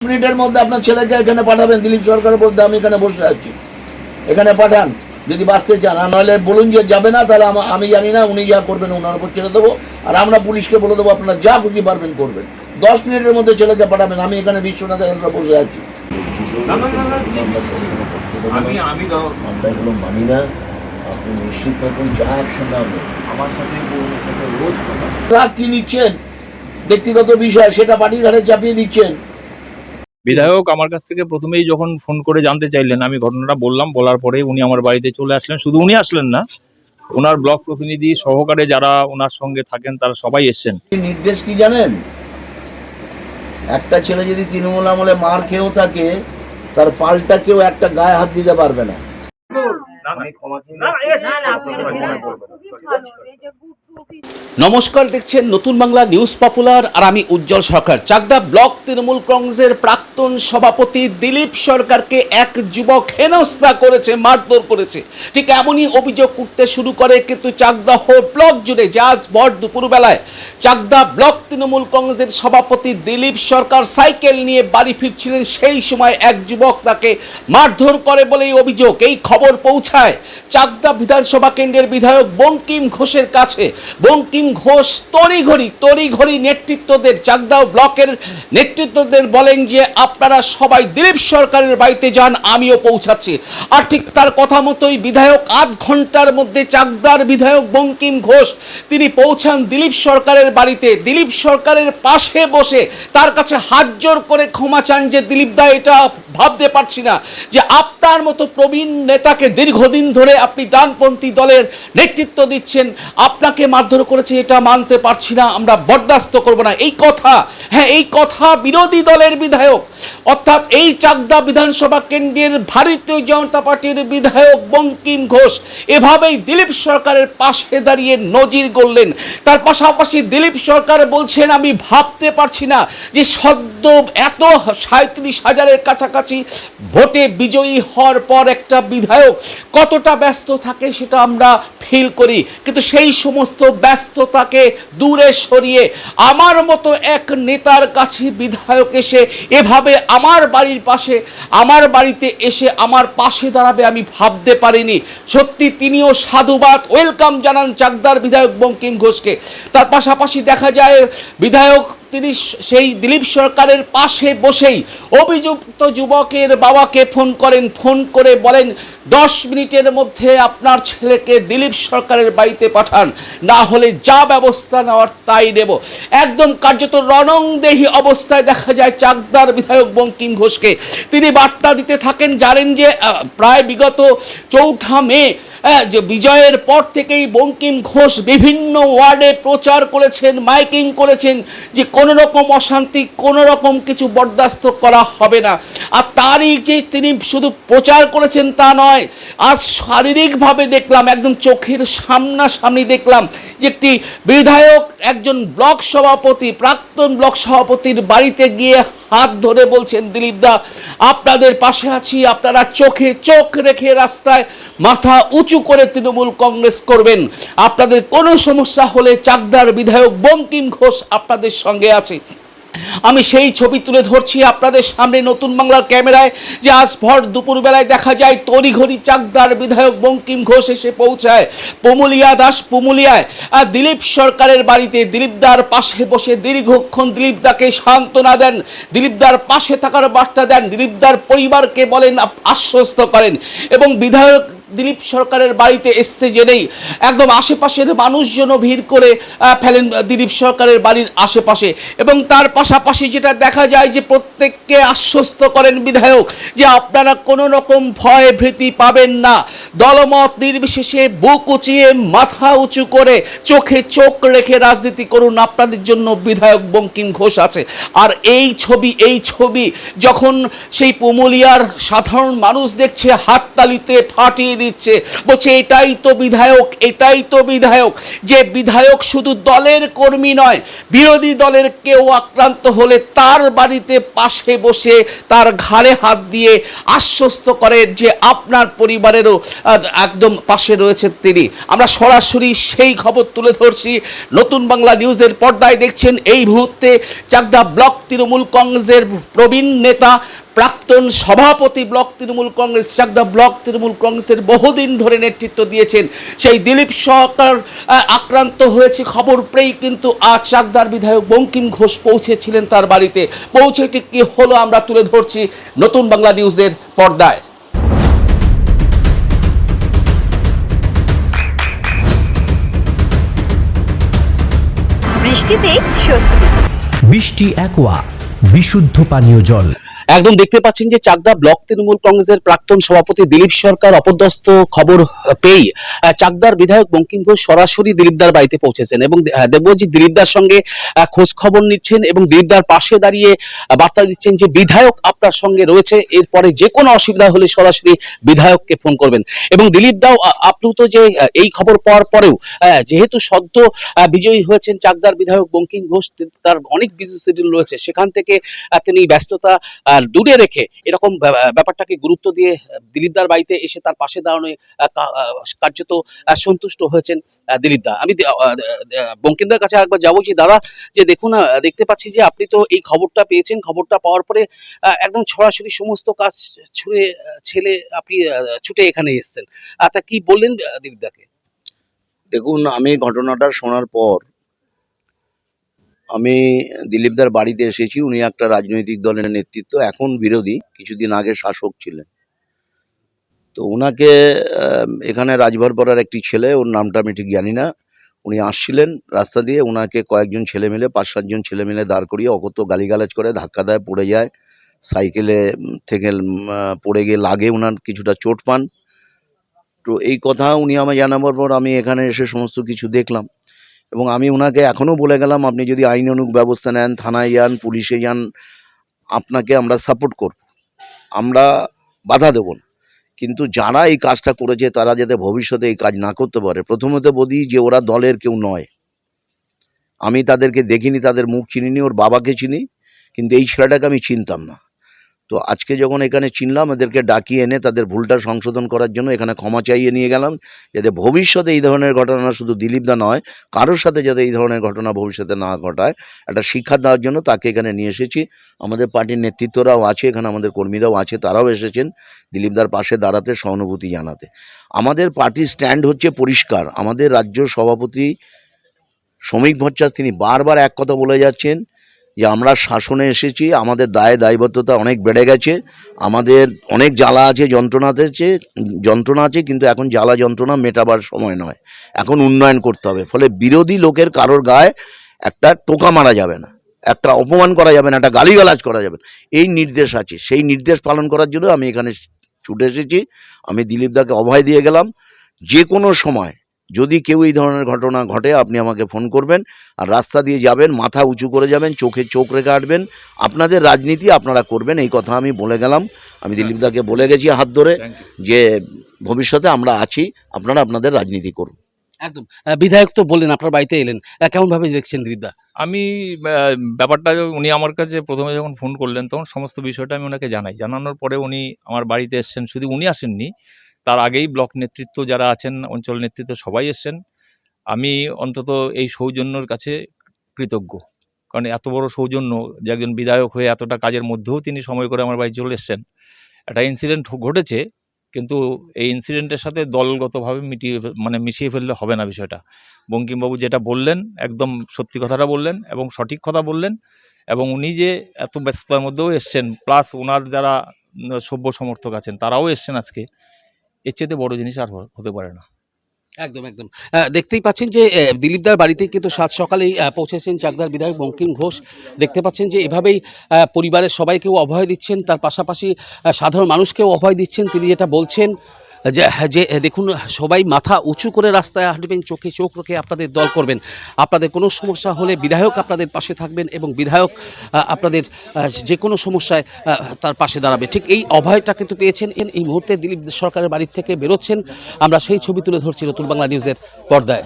মিনিটের মধ্যে আপনার ছেলেকে এখানে পাঠাবেন, দিলীপ সরকারের বলতে আমি এখানে বসে আছি, এখানে পাঠান যদি বাঁচতে চান। আর নাহলে বলুন যে যাবে না, তাহলে আমি জানি না, উনি যা করবেন ওনার উপর ছেড়ে দেবো। আর আমরা পুলিশকে বলে দেবো আপনারা যা খুশি পারবেন করবেন। 10 মিনিটের মধ্যে ছেলেকে পাঠাবেন, আমি এখানে বিশ্বনাথ বসে আছি। আমরা এগুলো মানি না, আপনি নিশ্চিত থাকুন যা অ্যাকশন নেবেন আমার সাথে রোজ রাত কি নিচ্ছেন ব্যক্তিগত বিষয়, সেটা পার্টির ঘাড়ে চাপিয়ে দিচ্ছেন। বিধায়ক আমার কাছ থেকে প্রথমেই যখন ফোন করে জানতে চাইলেন, আমি ঘটনাটা বললাম, বলার পরে উনি আমার বাড়িতে চলে আসলেন। শুধু উনি আসলেন না, ওনার ব্লক প্রতিনিধি সহকারে যারা ওনার সঙ্গে থাকেন তারা সবাই এসছেন। নির্দেশ কি জানেন? একটা ছেলে যদি তৃণমূল আমলে মার খেয়েও থাকে, তার পাল্টা কেউ একটা গায়ে হাত দিতে পারবে না। নমস্কার, দেখছেন নতুন বাংলা নিউজ পপুলার, আর আমি উজ্জ্বল সরকার। চাকদা ব্লক তৃণমূল কংগ্রেসের প্রাক্তন সভাপতি দিলীপ সরকারকে এক যুবক হেনস্থা করেছে, মারধর করেছে। ঠিক এমনই অভিযোগ উঠতে শুরু করে কিন্তু চাকদা ব্লক জুড়ে, যা আজ ভর দুপুরবেলায় চাকদা ব্লক তৃণমূল কংগ্রেসের সভাপতি দিলীপ সরকার সাইকেল নিয়ে বাড়ি ফিরছিলেন, সেই সময় এক যুবক তাকে মারধর করে বলেই অভিযোগ। এই খবর পৌঁছায় চাকদা বিধানসভা কেন্দ্রের বিধায়ক বঙ্কিম ঘোষের কাছে। বঙ্কিম ঘোষ তড়িঘড়ি নেতৃত্বদের, চাকদা ব্লকের নেতৃত্বদের বলেন যে আপনারা সবাই দিলীপ সরকারের বাড়িতে যান, আমিও পৌঁছাচ্ছি। আর ঠিক তার কথা মতোই বিধায়ক আধ ঘন্টার মধ্যে চাকদার বিধায়ক বঙ্কিম ঘোষ তিনি পৌঁছান দিলীপ সরকারের বাড়িতে। দিলীপ সরকারের পাশে বসে তার কাছে হাত জোর করে ক্ষমা চান যে দিলীপ দা, এটা ভাবতে পারছি না যে আপনার মতো প্রবীণ নেতাকে দীর্ঘদিন ধরে আপনি ডানপন্থী দলের নেতৃত্ব দিচ্ছেন, আপনাকে মারধর করেছে, এটা মানতে পারছি না, আমরা বরদাস্ত করব না। এই কথা, এই কথা বিরোধী দলের বিধায়ক, অর্থাৎ এই চাকদা বিধানসভা কেন্দ্রের ভারতীয় জনতা পার্টির বিধায়ক বঙ্কিম ঘোষ এভাবেই দিলীপ সরকারের পাশে দাঁড়িয়ে নজির গড়লেন। তার পাশাপাশি দিলীপ সরকার বলছেন, আমি ভাবতে পারছি না যে সদ্য এত 37,000-এর কাছাকাছি ভোটে বিজয়ী হওয়ার পর একটা বিধায়ক কতটা ব্যস্ত থাকে সেটা আমরা ফিল করি, কিন্তু সেই সমস্ত ব্যস্ততাকে দূরে সরিয়ে আমার মতো এক নেতার কাছে বিধায়ক এসে এভাবে আমার বাড়ির পাশে, আমার বাড়িতে এসে আমার পাশে দাঁড়াবে আমি ভাবতে পারিনি। সত্যি তিনিও সাধুবাদ, ওয়েলকাম জানান চাকদার বিধায়ক বঙ্কিম ঘোষকে। তার পাশাপাশি দেখা যায় বিধায়ক তিনি সেই দিলীপ সরকারের পাশে বসেই অভিযুক্ত যুবকের বাবাকে ফোন করেন, ফোন করে বলেন 10 মিনিটের মধ্যে আপনার ছেলেকে দিলীপ সরকারের বাড়িতে পাঠান, না হলে যা ব্যবস্থা নেওয়ার তাই নেব। একদম কার্যত রণংদেহী অবস্থায় দেখা যায় চাকদার বিধায়ক বঙ্কিম ঘোষকে। তিনি বার্তা দিতে থাকেন, জানেন যে প্রায় বিগত 4 মে যে বিজয়ের পর থেকেই বঙ্কিম ঘোষ বিভিন্ন ওয়ার্ডে প্রচার করেছেন, মাইকিং করেছেন যে কোনো রকম অশান্তি, কোনো রকম কিছু বরদাস্ত করা হবে না। আর তারই যে তিনি শুধু প্রচার করেছেন তা নয়, আজ শারীরিকভাবে দেখলাম, একদম চোখের সামনাসামনি দেখলাম যে একটি বিধায়ক একজন ব্লক সভাপতি, প্রাক্তন ব্লক সভাপতির বাড়িতে গিয়ে হাত ধরে বলছেন, দিলীপ দা আপনাদের পাশে আছি, আপনারা চোখে চোখ রেখে রাস্তায় মাথা উঁচু করে তৃণমূল কংগ্রেস করবেন, আপনাদের কোনো সমস্যা হলে চাকদার বিধায়ক বঙ্কিম ঘোষ আপনাদের সঙ্গে আছে। আমি সেই ছবি তুলে ধরছি আপনাদের সামনে নতুন বাংলার ক্যামেরায়, যে আজ ভর দুপুরবেলায় দেখা যায় তড়িঘড়ি চাকদার বিধায়ক বঙ্কিম ঘোষ এসে পৌঁছায় পুমুলিয়ায় দিলীপ সরকারের বাড়িতে। দিলীপদার পাশে বসে দীর্ঘক্ষণ দিলীপদাকে সান্ত্বনা দেন, দিলীপদার পাশে থাকার বার্তা দেন, দিলীপদার পরিবারকে বলেন, আশ্বস্ত করেন। এবং বিধায়ক দিলীপ সরকারের বাড়িতে এসছে জেনেই একদম আশেপাশের মানুষজন ভিড় করে ফেলেন দিলীপ সরকারের বাড়ির আশেপাশে। এবং তার পাশাপাশি যেটা দেখা যায় যে প্রত্যেককে আশ্বস্ত করেন বিধায়ক যে আপনারা কোনো রকম ভয় ভীতি পাবেন না, দলমত নির্বিশেষে বুক উঁচিয়ে মাথা উঁচু করে চোখে চোখ রেখে রাজনীতি করুন, আপনাদের জন্য বিধায়ক বঙ্কিম ঘোষ আছে। আর এই ছবি যখন সেই পুমুলিয়ার সাধারণ মানুষ দেখছে, হাততালিতে ফাটিয়ে দিচ্ছে, বলছে এটাই তো বিধায়ক, এটাই তো বিধায়ক। যে বিধায়ক শুধু দলের কর্মী নয়, বিরোধী দলের কেউ আক্রান্ত হলে তার বাড়িতে পাশে বসে তার ঘাড়ে হাত দিয়ে আশ্বস্ত করে যে আপনার পরিবারেরও একদম পাশে রয়েছে তিনি। আমরা সরাসরি সেই খবর তুলে ধরছি। নতুন বাংলা নিউজের পর্দায় দেখছেন এই মুহূর্তে চাকদা ব্লক তৃণমূল কংগ্রেসের প্রবীণ নেতা, প্রাক্তন সভাপতি ব্লক তৃণমূল কংগ্রেস, চাকদা ব্লক তৃণমূল কংগ্রেসের বহুদিন ধরে নেতৃত্ব দিয়েছেন সেই দিলীপ সরকার আক্রান্ত হয়েছে খবর পেয়েই কিন্তু আজ চাকদার বিধায়ক বঙ্কিম ঘোষ পৌঁছেছিলেন তার বাড়িতে। পৌঁছে ঠিক কি হলো আমরা তুলে ধরছি নতুন বাংলা নিউজের পর্দায়। বৃষ্টিতে স্বস্তি। বৃষ্টি অ্যাকোয়া বিশুদ্ধ পানীয় জল। একদম দেখতে পাচ্ছেন যে চাকদা ব্লক তৃণমূল কংগ্রেসের প্রাক্তন সভাপতি দিলীপ সরকার অপদস্থ খবর পেয়ে চাকদার বিধায়ক বঙ্কিম ঘোষ সরাসরি দিলীপদার বাড়িতে পৌঁছেছেন এবং দেখবো যে দিলীপদার সঙ্গে খোঁজ খবর নিচ্ছেন এবং দিলীপদার পাশে দাঁড়িয়ে বার্তা দিচ্ছেন যে বিধায়ক আপনার সঙ্গে রয়েছে, এরপরে যে কোনো অসুবিধা হলে সরাসরি বিধায়ককে ফোন করবেন। এবং দিলীপদাও আপ্লুত যে এই খবর পাওয়ার পরেও যেহেতু সদ্য বিজয়ী হয়েছেন চাকদার বিধায়ক বঙ্কিম ঘোষ, তার অনেক বিজি শিডিউল রয়েছে, সেখান থেকে তিনি ব্যস্ততা দূরে রেখে এরকম ব্যাপারটাকে গুরুত্ব দিয়ে দিলীপদার বাড়িতে এসে তার পাশে দাঁড়ানো কার্যত সন্তুষ্ট হয়েছেন দিলীপদা। আমি বঙ্কিমদার কাছে একবার যাবো যে দাদা, যে দেখুন দেখতে পাচ্ছি যে আপনি তো এই খবরটা পেয়েছেন, খবরটা পাওয়ার পরে একদম সরাসরি সমস্ত কাজ ছেলে আপনি ছুটে এখানে এসেছেন, তা কি বললেন দিলীপদাকে? দেখুন, আমি ঘটনাটা শোনার পর আমি দিলীপদার বাড়িতে এসেছি। উনি একটা রাজনৈতিক দলের নেতৃত্ব, এখন বিরোধী, কিছুদিন আগে শাসক ছিলেন। তো ওনাকে এখানে রাজভরপাড়ার একটি ছেলে, ওর নামটা আমি ঠিক জানি না, উনি আসছিলেন রাস্তা দিয়ে, ওনাকে কয়েকজন ছেলে মিলে 5-7 ছেলে মিলে দাঁড় করিয়ে অকথ্য গালিগালাজ করে, ধাক্কা দেয়, পড়ে যায়, সাইকেলে থেকে পড়ে গিয়ে লাগে, ওনার কিছুটা চোট পান। তো এই কথা উনি আমায় জানাবার পর আমি এখানে এসে সমস্ত কিছু দেখলাম এবং আমি ওনাকে এখনও বলে গেলাম, আপনি যদি আইনানুগ ব্যবস্থা নেন, থানায় যান, পুলিশে যান, আপনাকে আমরা সাপোর্ট করব, আমরা বাধা দেব না। কিন্তু যারা এই কাজটা করেছে তারা যাতে ভবিষ্যতে এই কাজ না করতে পারে। প্রথমত বলি যে ওরা দলের কেউ নয়, আমি তাদেরকে দেখিনি, তাদের মুখ চিনিনি, ওর বাবাকে চিনি, কিন্তু এই ছেলেটাকে আমি চিনতাম না। তো আজকে যখন এখানে চিনলাম, এদেরকে ডাকিয়ে এনে তাদের ভুলটা সংশোধন করার জন্য এখানে ক্ষমা চাইয়ে নিয়ে গেলাম, যাতে ভবিষ্যতে এই ধরনের ঘটনা শুধু দিলীপদা নয়, কারোর সাথে যাতে এই ধরনের ঘটনা ভবিষ্যতে না ঘটায়, একটা শিক্ষা দেওয়ার জন্য তাকে এখানে নিয়ে এসেছি। আমাদের পার্টির নেতৃত্বরাও আছে এখানে, আমাদের কর্মীরাও আছে, তারাও এসেছেন দিলীপদার পাশে দাঁড়াতে, সহানুভূতি জানাতে। আমাদের পার্টির স্ট্যান্ড হচ্ছে পরিষ্কার। আমাদের রাজ্য সভাপতি শ্রমিক ভট্টাচার্য তিনি বারবার এক কথা বলে যাচ্ছেন যে আমরা শাসনে এসেছি, আমাদের দায়বদ্ধতা অনেক বেড়ে গেছে, আমাদের অনেক জ্বালা আছে, যন্ত্রণা আছে, কিন্তু এখন জ্বালা যন্ত্রণা মেটাবার সময় নয়, এখন উন্নয়ন করতে হবে। ফলে বিরোধী লোকের কারোর গায়ে একটা টোকা মারা যাবে না, একটা অপমান করা যাবে না, একটা গালিগালাজ করা যাবে না, এই নির্দেশ আছে। সেই নির্দেশ পালন করার জন্য আমি এখানে ছুটে এসেছি। আমি দিলীপদাকে অভয় দিয়ে গেলাম, যে কোনো সময় যদি কেউ এই ধরনের ঘটনা ঘটে আপনি আমাকে ফোন করবেন, আর রাস্তা দিয়ে যাবেন, মাথা উঁচু করে যাবেন, চোখে চোখ রেখে হাঁটবেন, আপনাদের রাজনীতি আপনারা করবেন, এই কথা আমি বলে গেলাম। আমি দিলীপদাকে বলে গেছি হাত ধরে যে ভবিষ্যতে আমরা আছি, আপনারা আপনাদের রাজনীতি করুন। একদম। বিধায়ক তো বললেন আপনার বাড়িতে এলেন, কেমন ভাবে দেখছেন দিলীপদা? আমি ব্যাপারটা উনি আমার কাছে প্রথমে যখন ফোন করলেন তখন সমস্ত বিষয়টা আমি ওনাকে জানানোর পরে উনি আমার বাড়িতে এসেছেন। শুধু উনি আসেননি, তার আগেই ব্লক নেতৃত্ব যারা আছেন, অঞ্চল নেতৃত্ব সবাই এসেছেন। আমি অন্তত এই সৌজন্যর কাছে কৃতজ্ঞ, কারণ এত বড় সৌজন্য যে একজন বিধায়ক হয়ে এতটা কাজের মধ্যেও তিনি সময় করে আমার বাড়ি চলে এসেছেন। একটা ইনসিডেন্ট ঘটেছে, কিন্তু এই ইনসিডেন্টের সাথে দলগতভাবে মিশিয়ে ফেললে হবে না বিষয়টা। বঙ্কিমবাবু যেটা বললেন একদম সত্যি কথাটা বললেন এবং সঠিক কথা বললেন, এবং উনি যে এত ব্যস্ততার মধ্যেও এসছেন, প্লাস ওনার যারা সভ্য সমর্থক আছেন তারাও এসছেন আজকে, এর চেয়ে বড় জিনিস আর হতে পারে না। একদম একদম। দেখতেই পাচ্ছেন যে দিলীপদার বাড়িতে কিন্তু সাত সকালেই পৌঁছেছেন চাকদার বিধায়ক বঙ্কিম ঘোষ। দেখতে পাচ্ছেন যে এভাবেই পরিবারের সবাইকেও অভয় দিচ্ছেন, তার পাশাপাশি সাধারণ মানুষকেও অভয় দিচ্ছেন। তিনি যেটা বলছেন যে দেখুন সবাই মাথা উঁচু করে রাস্তায় হাঁটবেন, চোখে চোখ রেখে আপনাদের দল করবেন। আপনাদের কোনো সমস্যা হলে বিধায়ক আপনাদের পাশে থাকবেন এবং বিধায়ক আপনাদের যে কোনো সমস্যায় তার পাশে দাঁড়াবে। ঠিক এই অভয়টা কিন্তু পেয়েছেন। এই মুহূর্তে দিলীপ সরকারের বাড়ি থেকে বেরোচ্ছেন, আমরা সেই ছবি তুলে ধরছি নতুন বাংলা নিউজের পর্দায়।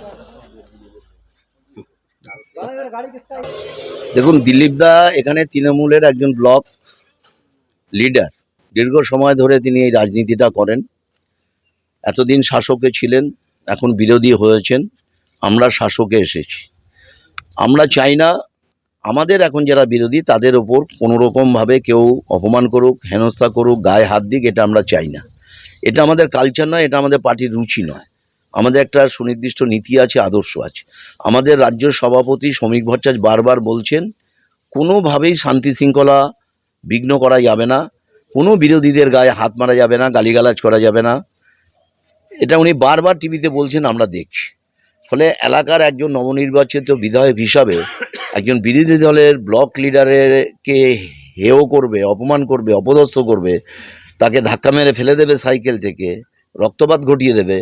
দেখুন, দিলীপ দা এখানে তৃণমূলের একজন ব্লক লিডার, দীর্ঘ সময় ধরে তিনি এই রাজনীতিটা করেন। এতদিন শাসকে ছিলেন, এখন বিরোধী হয়েছেন, আমরা শাসকে এসেছি। আমরা চাই না আমাদের এখন যারা বিরোধী তাদের ওপর কোনোরকমভাবে কেউ অপমান করুক, হেনস্থা করুক, গায়ে হাত দিক, এটা আমরা চাই না। এটা আমাদের কালচার নয়, এটা আমাদের পার্টির রুচি নয়। আমাদের একটা সুনির্দিষ্ট নীতি আছে, আদর্শ আছে। আমাদের রাজ্য সভাপতি শ্রমিক ভট্টাচার্য বারবার বলছেন কোনোভাবেই শান্তি শৃঙ্খলা বিঘ্ন করা যাবে না, কোনো বিরোধীদের গায়ে হাত মারা যাবে না, গালিগালাজ করা যাবে না। এটা উনি বারবার টিভিতে বলছেন, আমরা দেখছি। ফলে এলাকার একজন নবনির্বাচিত বিধায়ক হিসাবে একজন বিরোধী দলের ব্লক লিডারকে হেয় করবে, অপমান করবে, অপদস্থ করবে, তাকে ধাক্কা মেরে ফেলে দেবে সাইকেল থেকে, রক্তপাত ঘটিয়ে দেবে,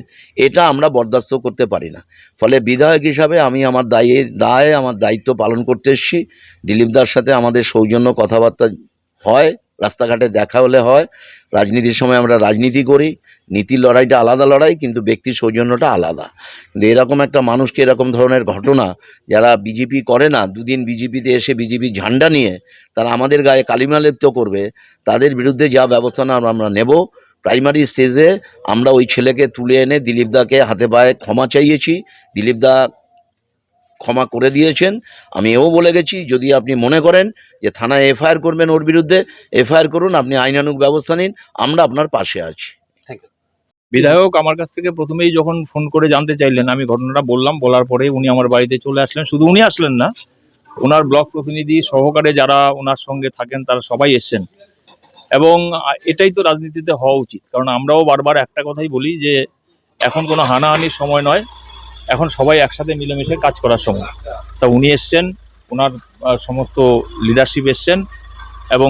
এটা আমরা বরদাস্ত করতে পারি না। ফলে বিধায়ক হিসাবে আমি আমার আমার দায়িত্ব পালন করতে এসেছি। দিলীপদার সাথে আমাদের সৌজন্য কথাবার্তা হয়, রাস্তাঘাটে দেখা হলে হয়। রাজনীতির সময় আমরা রাজনীতি করি, নীতির লড়াইটা আলাদা লড়াই, কিন্তু ব্যক্তির সৌজন্যটা আলাদা। কিন্তু এরকম একটা মানুষকে এরকম ধরনের ঘটনা, যারা বিজেপি করে না, দুদিন বিজেপিতে এসে বিজেপির ঝান্ডা নিয়ে তারা আমাদের গায়ে কালিমা লেপ্ত করবে, তাদের বিরুদ্ধে যা ব্যবস্থা না আমরা নেব। প্রাইমারি স্টেজে আমরা ওই ছেলেকে তুলে এনে দিলীপদাকে হাতে পায়ে ক্ষমা চাইয়েছি, দিলীপদা ক্ষমা করে দিয়েছেন। আমি এও বলে গেছি, যদি আপনি মনে করেন যে থানায় এফআইআর করবেন ওর বিরুদ্ধে, এফআইআর করুন, আপনি আইনানুগ ব্যবস্থা নিন, আমরা আপনার পাশে আছি। বিধায়ক আমার কাছ থেকে প্রথমেই যখন ফোন করে জানতে চাইলেন, আমি ঘটনাটা বললাম, বলার পরে উনি আমার বাড়িতে চলে আসলেন। শুধু উনি আসলেন না, ওনার ব্লক প্রতিনিধি সহকারে যারা ওনার সঙ্গে থাকেন তারা সবাই এসছেন। এবং এটাই তো রাজনীতিতে হওয়া উচিত, কারণ আমরাও বারবার একটা কথাই বলি যে এখন কোনো হানাহানির সময় নয়, এখন সবাই একসাথে মিলেমিশে কাজ করার সময়। তা উনি এসছেন, ওনার সমস্ত লিডারশিপ এসছেন এবং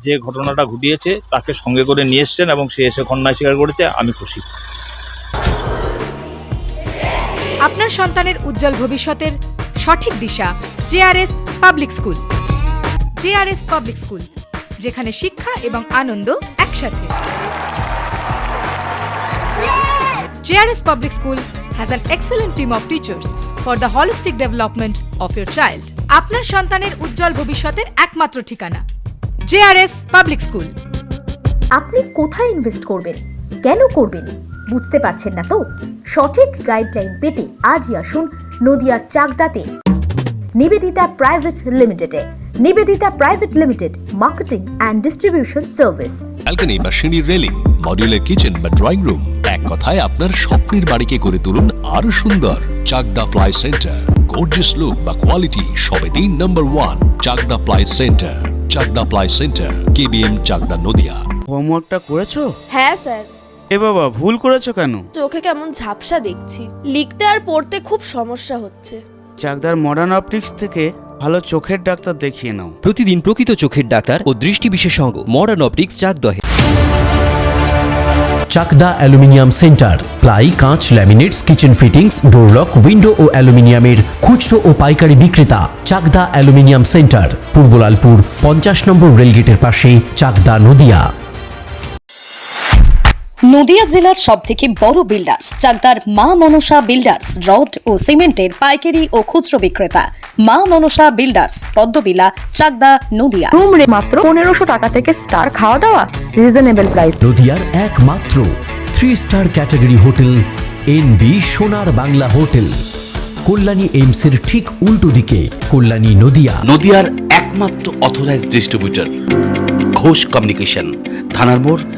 যে ঘটনাটা ঘটিয়েছে তাকে সঙ্গে করে নিয়ে এসছেন এবং সে এসে অন্যায় স্বীকার করেছে। আমি খুশি। আপনার সন্তানের উজ্জ্বল ভবিষ্যতের সঠিক দিশা JRS public school. JRS public school, যেখানে শিক্ষা এবং আনন্দ একসাথে। JRS public school has an excellent team of teachers for the holistic development of your child. আপনার সন্তানের উজ্জ্বল ভবিষ্যতের একমাত্র ঠিকানা জেআরএস পাবলিক স্কুল। আপনি কোথায় ইনভেস্ট করবেন, কেন করবেন, বুঝতে পারছেন না তো? সঠিক গাইডলাইন পেতে আজই আসুন নদিয়ার চাকদাতে নিবেদিতা প্রাইভেট লিমিটেডে। Nivedita private limited, marketing and distribution service. Balcony বা সিঁড়ির রেলিং, মডিউলার কিচেন বা ড্রয়িং রুম, এক কথায় আপনার স্বপ্নের বাড়িকে করে তুলুন আরো সুন্দর। Chakdaha ply centre, gorgeous look বা কোয়ালিটি সবেতেই number 1। Chakdaha ply centre, Chakdaha ply centre, KBM, Chakdaha, Nadia. হোমওয়ার্কটা করেছো? হ্যাঁ স্যার। এ বাবা, ভুল করেছো কেন? চোখে কেমন ঝাপসা দেখছি, লিখতে আর পড়তে খুব সমস্যা হচ্ছে। চাকদার মডার্ন অপটিক্স থেকে ভালো চোখের ডাক্তার দেখিয়ে নাও। প্রতিদিন প্রকৃত চোখের ডাক্তার ও দৃষ্টি বিশেষজ্ঞ মডার্ন অপটিক্স চাকদহে। চাকদা অ্যালুমিনিয়াম সেন্টার, প্লাই, কাঁচ, laminates, kitchen fittings, door lock, window ও অ্যালুমিনিয়ামের খুচরো ও পাইকারি বিক্রেতা। চাকদা অ্যালুমিনিয়াম সেন্টার, পূর্বলালপুর 50 নম্বর রেলগেটের পাশে, চাকদা, নদিয়া। নদিয়া জেলার সবথেকে বড় বিল্ডার্স চাকদার মা মনসা বিল্ডার্স, রড ও সিমেন্টের পাইকারি ও খুচরো বিক্রেতা। মা মনসা বিল্ডার্স, পদ্মবিলা, চাকদা, নদিয়া। রুম রে মাত্র 1500 টাকা থেকে স্টার, খাওয়া দাওয়া রিজনেবল প্রাইস। নদিয়ার একমাত্র 3 স্টার ক্যাটাগরি হোটেল এনবি সোনার বাংলা হোটেল, কল্যাণী এইমসের ঠিক উল্টো দিকে, কল্যাণী, নদিয়া। নদিয়ার একমাত্র অথরাইজড ডিস্ট্রিবিউটর ঘোষ কমিউনিকেশন, থানার মোড়,